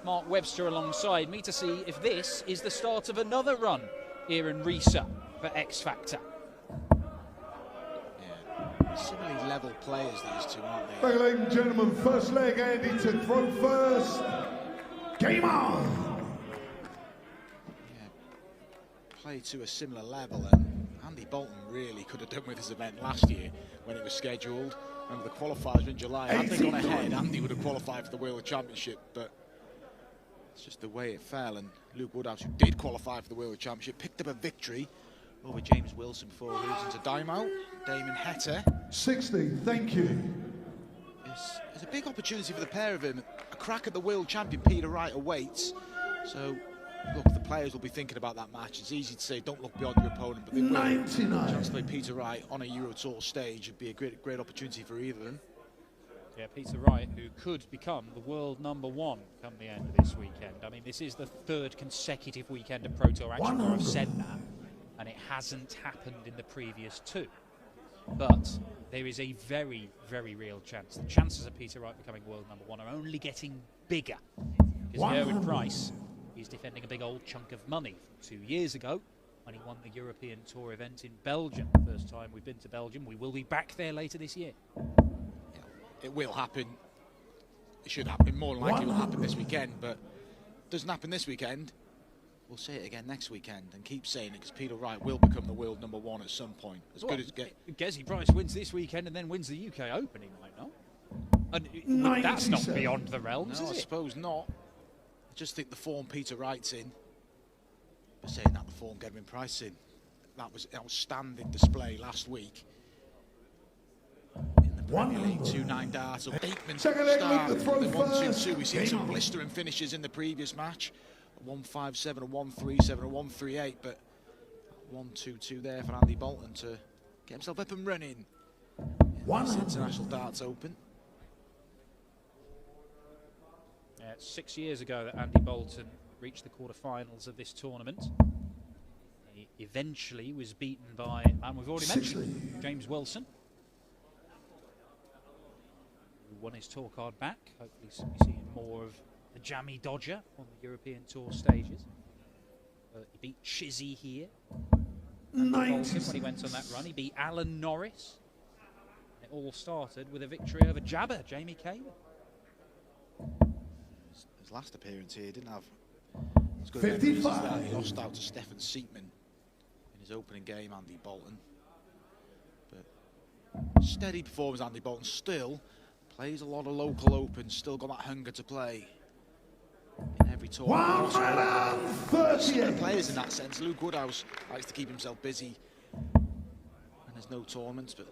Mark Webster alongside me to see if this is the start of another run here in Risa for X Factor. Yeah, similarly level players, these two, aren't they? Ladies and gentlemen, first leg, Andy to throw first. Game on! Yeah, play to a similar level, and Andy Boulton really could have done with his event last year when it was scheduled. Remember the qualifiers were in July. Had they gone ahead, Andy would have qualified for the World Championship, but it's just the way it fell. And Luke Woodhouse, who did qualify for the World Championship, picked up a victory over James Wilson before losing to Dymo. Damon Hetter. 60, thank you. It's a big opportunity for the pair of them. A crack at the World Champion, Peter Wright, awaits. So, look, the players will be thinking about that match. It's easy to say, don't look beyond your opponent, but they will. 99. A chance to play Peter Wright on a Euro Tour stage would be a great opportunity for either of them. Yeah, Peter Wright, who could become the world #1 come the end of this weekend. I mean, this is the third consecutive weekend of Pro Tour action where I've said that, and it hasn't happened in the previous two. But there is a very, very real chance. The chances of Peter Wright becoming world #1 are only getting bigger. Because Gerwyn Price is defending a big old chunk of money from 2 years ago when he won the European Tour event in Belgium. First time we've been to Belgium. We will be back there later this year. It will happen. It should happen. More than likely it will happen this weekend, but it doesn't happen this weekend. We'll say it again next weekend and keep saying it, because Peter Wright will become the world #1 at some point. As good as get. Gerwyn Price wins this weekend and then wins the UK Open, he might not. And that's not beyond the realms, No, is it? I suppose not. I just think the form Peter Wright's in, but saying that, the form Gerwyn Price in, that was an outstanding display last week. Premier League 2-9 darts, a Bateman start, the 1-2-2. We've seen some blistering finishes in the previous match, a 1-5-7, a 1-3-7, a 1-3-8, but 1-2-2 there for Andy Boulton to get himself up and running in this International Darts Open. Yeah, 6 years ago that Andy Boulton reached the quarterfinals of this tournament. He eventually was beaten by a man we've already mentioned, James Wilson, won his tour card back. Hopefully we'll be seeing more of the jammy Dodger on the European Tour stages. He beat Chizzy here. When he went on that run, he beat Alan Norris. It all started with a victory over Jabber, Jamie Caven. His last appearance here didn't have as good memories as that. He lost out to Stefan Siepman in his opening game, Andy Boulton. But steady performance, Andy Boulton. Still plays a lot of local opens, still got that hunger to play in every tournament. Similar players in that sense. Luke Woodhouse likes to keep himself busy when there's no tournaments, but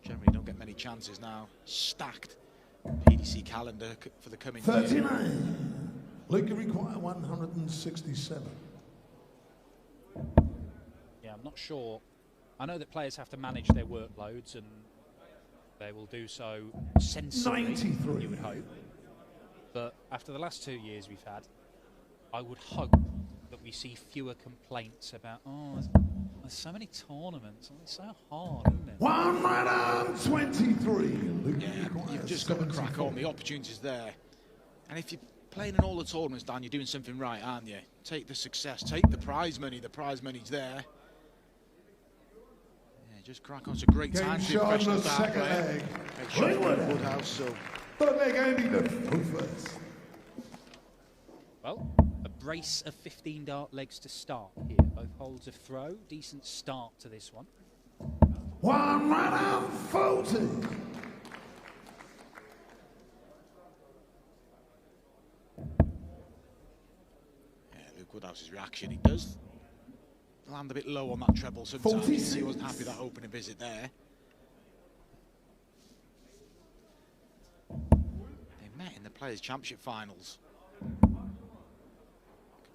generally don't get many chances now. Stacked PDC calendar for the coming 39. year. Luke require 167. Yeah, I'm not sure. I know that players have to manage their workloads, and they will do so sensibly, 93. you would hope. But after the last 2 years we've had, I would hope that we see fewer complaints about, there's so many tournaments, it's so hard, isn't it? 123. Yeah, you've just got to crack on. The opportunity's there. And if you're playing in all the tournaments, Dan, you're doing something right, aren't you? Take the success, take the prize money. The prize money's there. Just crack on. It's a great time to be a professional dart player. Make sure you play Woodhouse. So. Third leg, Andy, the first. Well, a brace of 15 dart legs to start here. Both holds of throw. Decent start to this one. 140. Yeah, Luke Woodhouse's reaction. He does land a bit low on that treble sometimes. You see he wasn't happy with that opening visit there. They met in the Players' Championship finals a couple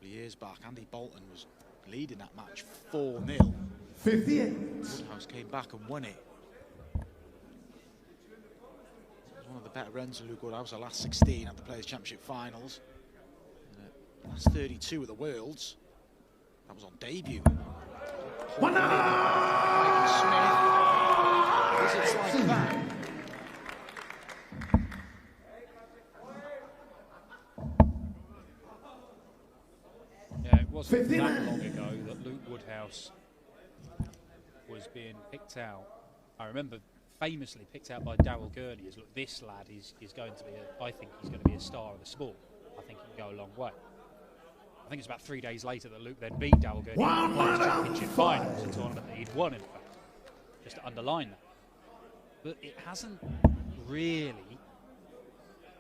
of years back. Andy Boulton was leading that match 4-0. 58. Woodhouse came back and won it. It was one of the better runs of Luke Woodhouse, the last 16 at the Players' Championship finals. Last 32 at the Worlds. That was on debut. One Smith. Visits like that. wasn't that long ago that Luke Woodhouse was being picked out. I remember famously picked out by Darryl Gurney as, look, this lad is going to be I think he's going to be a star of the sport. I think he can go a long way. I think it's about 3 days later that Luke then beat Darryl Gurney in the Players' Championship finals, a tournament that he'd won, in fact, just to underline that. But it hasn't really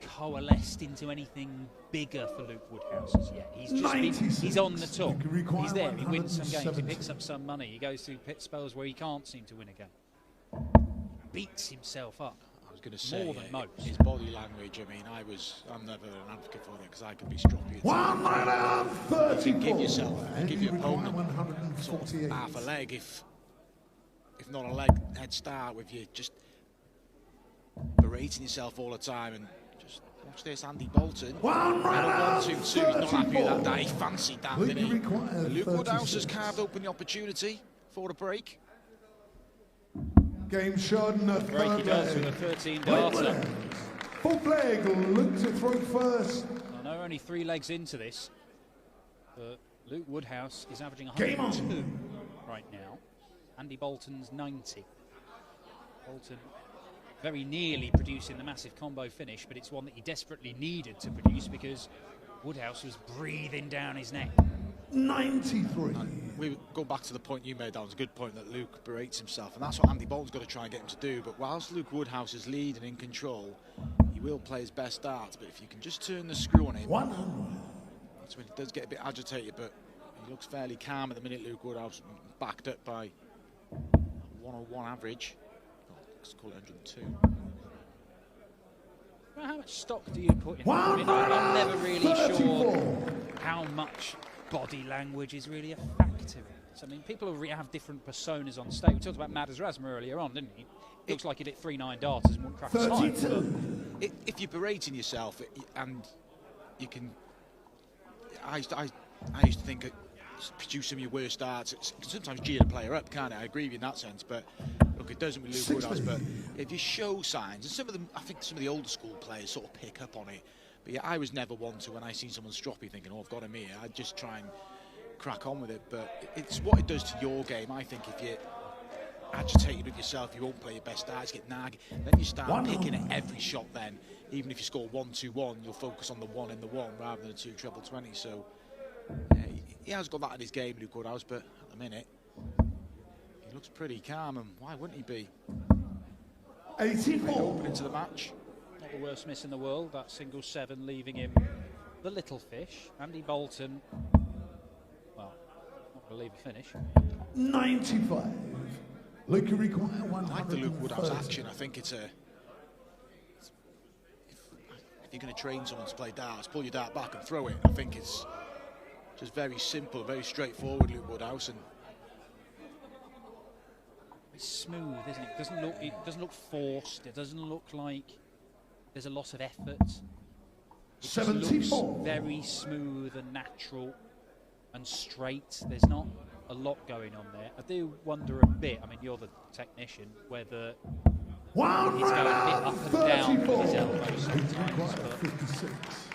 coalesced into anything bigger for Luke Woodhouse as yet. He's on the tour. He's there. He wins some games. He picks up some money. He goes through pit spells where he can't seem to win a game. Beats himself up. I was going to say more than most. His body language. I mean, I'm never an advocate for it because I could be stroppy. 134. You give your opponent sort of half a leg, if not a leg head start, with you just berating yourself all the time. And just watch this, Andy Boulton. 1-2-2. He's not happy with that. He fancied that, didn't he? Luke Woodhouse has carved open the opportunity for the break. Game shot in the break he does with a 13 darter. Full flag, Luke to throw first. I know only 3 legs into this, but Luke Woodhouse is averaging 102 right now. Andy Boulton's 90. Boulton very nearly producing the massive combo finish, but it's one that he desperately needed to produce because Woodhouse was breathing down his neck. 93. We go back to the point you made. That was a good point, that Luke berates himself, and that's what Andy Boulton's got to try and get him to do. But whilst Luke Woodhouse is leading in control, he will play his best darts. But if you can just turn the screw on him, 100. that's when he does get a bit agitated. But he looks fairly calm at the minute. Luke Woodhouse, backed up by 101 average. Let's call it 102. Well, how much stock do you put in that? I mean, I'm never really sure how much body language is really a factor in it. I mean, people have different personas on stage. We talked about Madars Razma earlier on, didn't he? Looks like he hit 39 darters and wouldn't crack a smile. If you're berating yourself, and you can, I used to think produce some of your worst darts. It can sometimes gear the player up, can't it? I agree with you in that sense, but look, it doesn't with Luke Woodhouse. But if you show signs, and some of them, I think some of the older school players sort of pick up on it. But yeah, I was never one to, when I seen someone stroppy thinking, oh, I've got him here, I'd just try and crack on with it. But it's what it does to your game. I think if you're agitated with yourself, you won't play your best darts, get naggy. Then you start picking at every shot then. Even if you score 1-2-1, you'll focus on the 1 in the 1 rather than 2 treble 20. So yeah, he has got that in his game, Luke Woodhouse, but at the minute, he looks pretty calm, and why wouldn't he be? 84. Open into the match. Not the worst miss in the world, that single 7 leaving him the little fish. Andy Boulton, well, not believe a finish. 95. Luke, you require 100. I like the Luke Woodhouse action. I think it's a... If you're going to train someone to play darts, pull your dart back and throw it. I think it's just very simple, very straightforward, Luke Woodhouse, and it's smooth, isn't it? It doesn't look forced. It doesn't look like there's a lot of effort. It just 74. looks very smooth and natural and straight. There's not a lot going on there. I do wonder a bit. I mean, you're the technician, whether he's going a bit up and down with his elbows sometimes.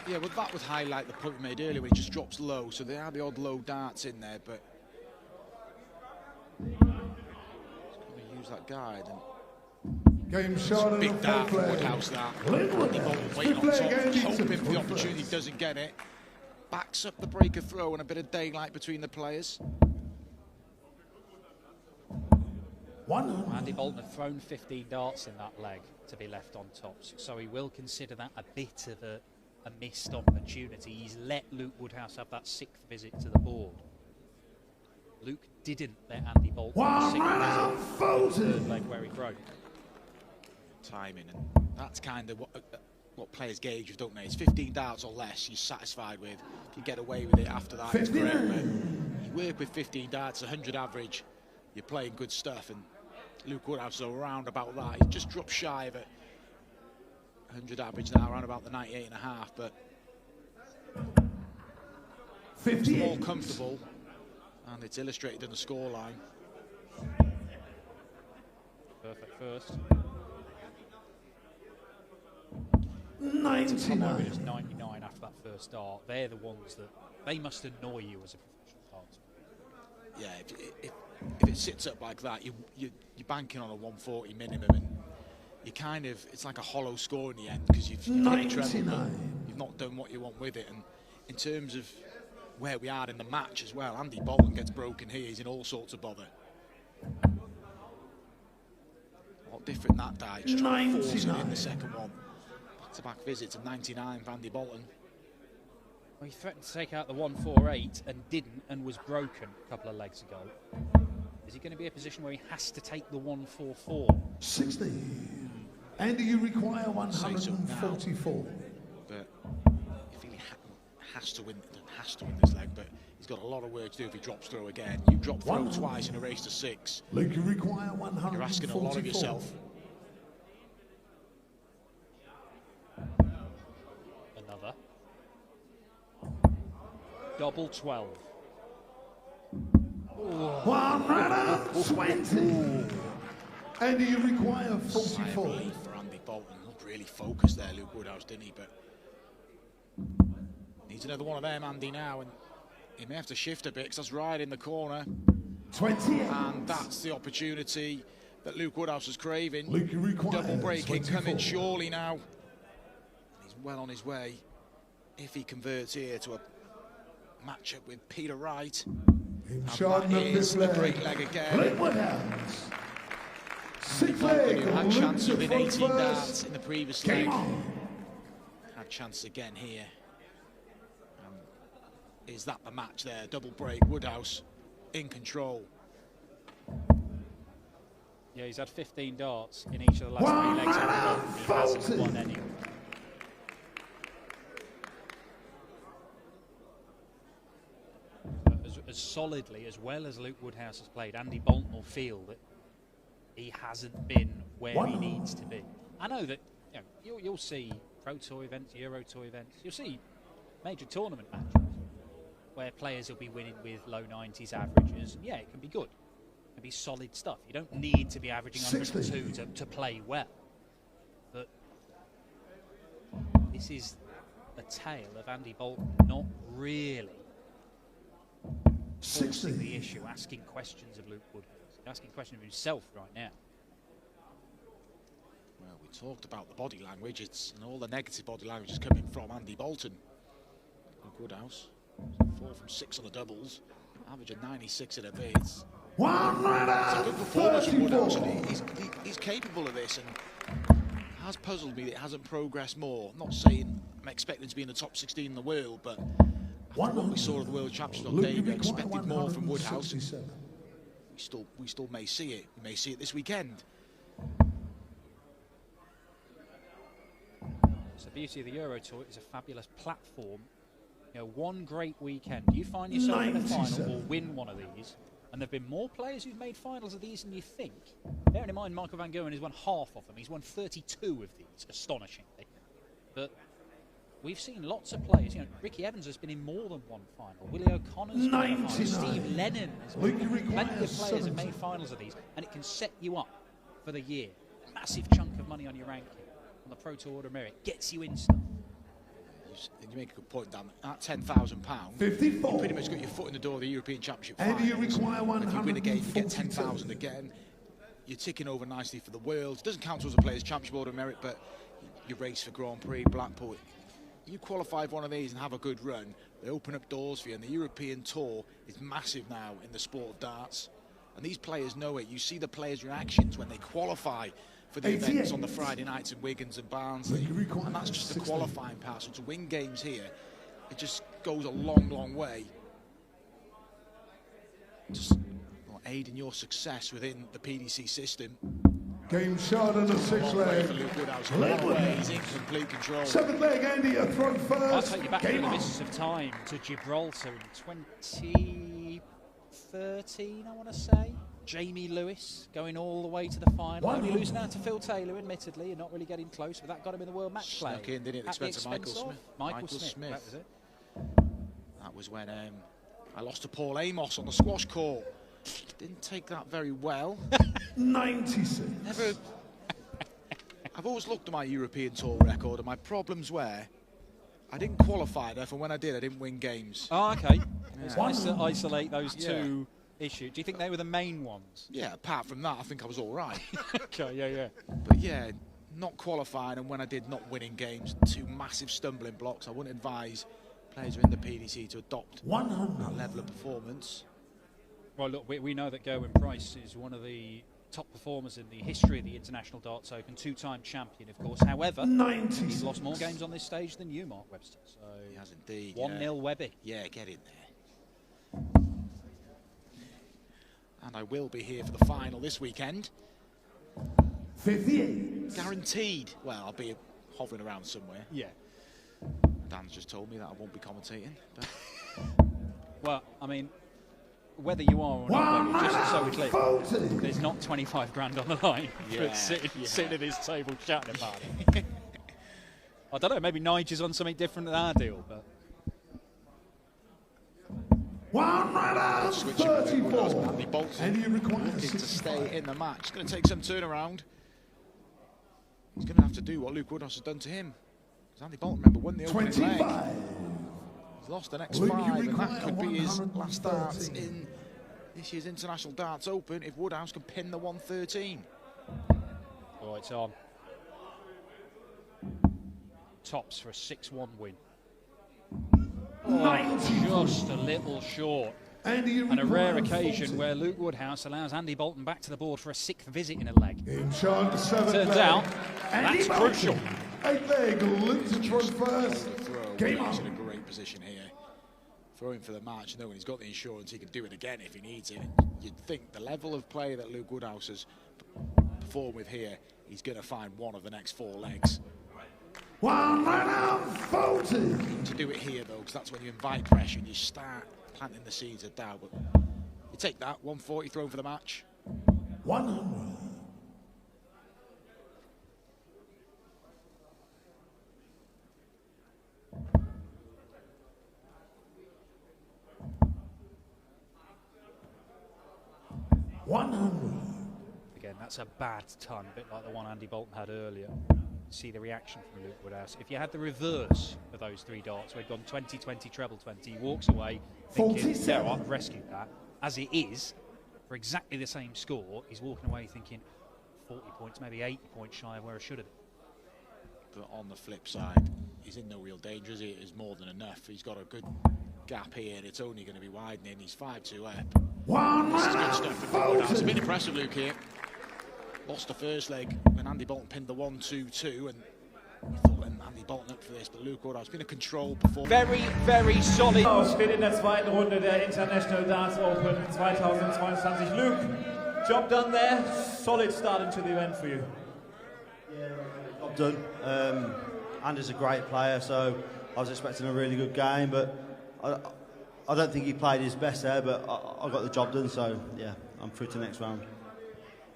yeah, well, that would highlight the point we made earlier when he just drops low. So there are the odd low darts in there, but he's going to use that guide. And game shot big dart from Woodhouse, that. Andy Boulton waiting on top, hoping for the opportunity, doesn't get it. Backs up the breaker throw and a bit of daylight between the players. Andy Boulton had thrown 15 darts in that leg to be left on tops, so he will consider that a bit of a missed opportunity. He's let Luke Woodhouse have that 6th visit to the board. Luke didn't let Andy Boulton have a 6th visit to the 3rd leg where he broke. Timing, and that's kind of what players gauge with, don't they? It's 15 darts or less you're satisfied with. If you get away with it after that, it's great. But you work with 15 darts, 100 average, you're playing good stuff, and Luke Woodhouse is around about that. He's just dropped shy of it. 100 average now, around about the 98.5, but it's more comfortable, and it's illustrated in the scoreline. Perfect first. 99. 99 after that first dart. They're the ones that they must annoy you as a professional. cards. Yeah, if it sits up like that, you're banking on a 140 minimum, and you kind of, it's like a hollow score in the end because you've hit a treble, but you've not done what you want with it. And in terms of where we are in the match as well, Andy Boulton gets broken here. He's in all sorts of bother. A lot different that die. Just trying to force it in the second one. Back-to-back visits of 99 for Andy Boulton. Well, he threatened to take out the 148 and didn't, and was broken a couple of legs ago. Is he going to be in a position where he has to take the 144? 60. And you require 144. But if he has to win this leg, but he's got a lot of work to do if he drops throw again. You drop throw twice in a race to 6. Luke, you require 144. You're asking a lot of yourself. Another. Double 12. 120. And you require 44. For Andy Boulton. Looked really focused there, Luke Woodhouse, didn't he? But needs another one of them, Andy, now, and he may have to shift a bit because that's right in the corner. 20. And that's the opportunity that Luke Woodhouse was craving. Luke, you require double breaking 24. coming surely now. He's well on his way if he converts here to a matchup with Peter Wright. And that is a great leg again. Woodhouse. Six leg. Who had chance within 18 darts in the previous leg. Had chance again here. Is that the match there? Double break, Woodhouse in control. Yeah, he's had 15 darts in each of the last 3 legs. He hasn't won any. As solidly, as well as Luke Woodhouse has played, Andy Boulton will feel that he hasn't been where he needs to be. I know that you'll see Pro Tour events, Euro Tour events, you'll see major tournament matches where players will be winning with low 90s averages. Yeah, it can be good. It can be solid stuff. You don't need to be averaging 102 to play well. But this is a tale of Andy Boulton not really forcing the issue, asking questions of Luke Woodhouse, asking questions of himself right now. Well, we talked about the body language, and all the negative body language is coming from Andy Boulton. Luke Woodhouse, 4 from 6 on the doubles, average of 96 in a bit. It's a good performance from Woodhouse, and he's capable of this, and has puzzled me that it hasn't progressed more. I'm not saying I'm expecting to be in the top 16 in the world, but after what we saw of the World Championships on debut, I expected more from Woodhouse. We still may see it. We may see it this weekend. It's the beauty of the Euro Tour. It's a fabulous platform. You know, one great weekend. You find yourself in a final or win one of these, and there have been more players who've made finals of these than you think. Bearing in mind, Michael van Gerwen has won half of them. He's won 32 of these, astonishingly. But we've seen lots of players. You know, Ricky Evans has been in more than one final. Willie O'Connor's been in a final. Steve Lennon has been in. Plenty of players have made finals of these, and it can set you up for the year. A massive chunk of money on your ranking on the Pro Tour Order of Merit gets you in stuff. You make a good point, Dan. At £10,000, you pretty much got your foot in the door of the European Championship finals. And you require 142. If you win again, you get 10,000 again. You're ticking over nicely for the world. It doesn't count as a Players' Championship Order of Merit, but you race for Grand Prix, Blackpool. You qualify for one of these and have a good run, they open up doors for you, and the European Tour is massive now in the sport of darts. And these players know it. You see the players' reactions when they qualify for the events on the Friday nights in Wiggins and Barnsley, and that's just the qualifying part. So to win games here, it just goes a long, long way. Just aid in your success within the PDC system. Game shot on the 6th leg. He's in complete control. 7th leg, Andy, a throw first. I'll take you back in the business of time to Gibraltar in 2013, I want to say. Jamie Lewis going all the way to the final. Only losing out to Phil Taylor, admittedly, and not really getting close, but that got him in the World Match Play. Snuck in, didn't it? At the expense of Michael Smith. That was it. That was when I lost to Paul Amos on the squash court. Didn't take that very well. 96. I've always looked at my European Tour record, and my problems were I didn't qualify there, for when I did, I didn't win games. Oh, okay. It's nice to isolate those two issues. Do you think they were the main ones? Yeah, apart from that, I think I was all right. Okay, yeah. But yeah, not qualifying, and when I did, not winning games, two massive stumbling blocks. I wouldn't advise players who are in the PDC to adopt that level of performance. Well, look, we know that Gerwyn Price is one of the top performers in the history of the International Darts Open, two-time champion, of course. However, he's lost more games on this stage than you, Mark Webster. So He has indeed. 1-0 Webby. Yeah, get in there. And I will be here for the final this weekend. 58. Guaranteed. Well, I'll be hovering around somewhere. Yeah. Dan's just told me that I won't be commentating. But Well, I mean, whether you are or not, Webby, just so we're clear, Boulton. there's not 25 grand on the line Yeah, for sitting at this table chatting about it. I don't know, maybe Nigel's on something different than our deal, but... One right switching with Woodhouse, 34. Andy Boulton And he requires looking to 65. stay in the match. It's going to take some turnaround. He's going to have to do what Luke Woodhouse has done to him. Because Andy Boulton, remember, won the opening leg. 25. He's lost the next Luke, you 5, and that require could be his last start 113. in this year's International Darts Open if Woodhouse can pin the 113. Oh, it's on. Tops for a 6-1 win. Oh, just a little short. And a rare occasion where Luke Woodhouse allows Andy Boulton back to the board for a 6th visit in a leg. In charge of 7th Turns leg. out, Andy that's Boulton. crucial. 8th leg, Luke to throw first. Game He's on. in a great position here. Throwing for the match, knowing he's got the insurance, he can do it again if he needs it. You'd think the level of play that Luke Woodhouse has performed with here, he's going to find one of the next 4 legs. One right out, Boulton. To do it here, though, because that's when you invite pressure and you start planting the seeds of doubt. But you take that, 140 thrown for the match. 100. Again, that's a bad ton, a bit like the one Andy Boulton had earlier. See the reaction from Luke Woodhouse. If you had the reverse of those 3 darts, where he'd gone 20-20, treble-20, he walks away thinking, 47. no, I've rescued that. As it is, for exactly the same score, he's walking away thinking 40 points, maybe 80 points shy of where I should have been. But on the flip side, he's in no real danger, is he? It is more than enough. He's got a good gap here, and it's only going to be widening. He's 5-2 up. One This is right good out, stuff from Woodhouse. A bit Boulton. impressive, Luke, here. Lost the first leg when Andy Boulton pinned the 1-2-2, and you thought then Andy Boulton up for this, but Luke Woodhouse been a controlled performance. Very, very solid. Steht in der zweiten Runde der International Darts Open 2022. Luke, job done there. Solid start into the event for you. Yeah, job done. Andy's a great player, so I was expecting a really good game, but I don't think he played his best there, but I got the job done, so yeah, I'm through to the next round.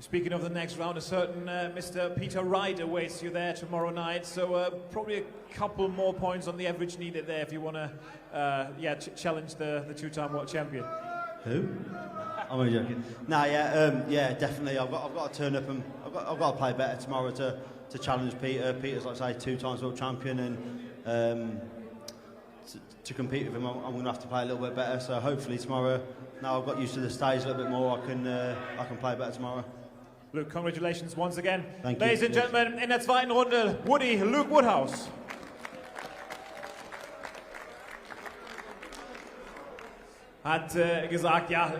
Speaking of the next round, a certain Mr. Peter Wright awaits you there tomorrow night. So probably a couple more points on the average needed there if you want to, challenge the two-time world champion. Who? I'm only joking. No, yeah, definitely. I've got to turn up and I've got to play better tomorrow to challenge Peter. Peter's, like I say, 2 times world champion, and to compete with him, I'm going to have to play a little bit better. So hopefully tomorrow, now I've got used to the stage a little bit more, I can play better tomorrow. Luke, congratulations once again. Thank you. Ladies and gentlemen, in der zweiten Runde, Luke Woodhouse. Hat gesagt, ja...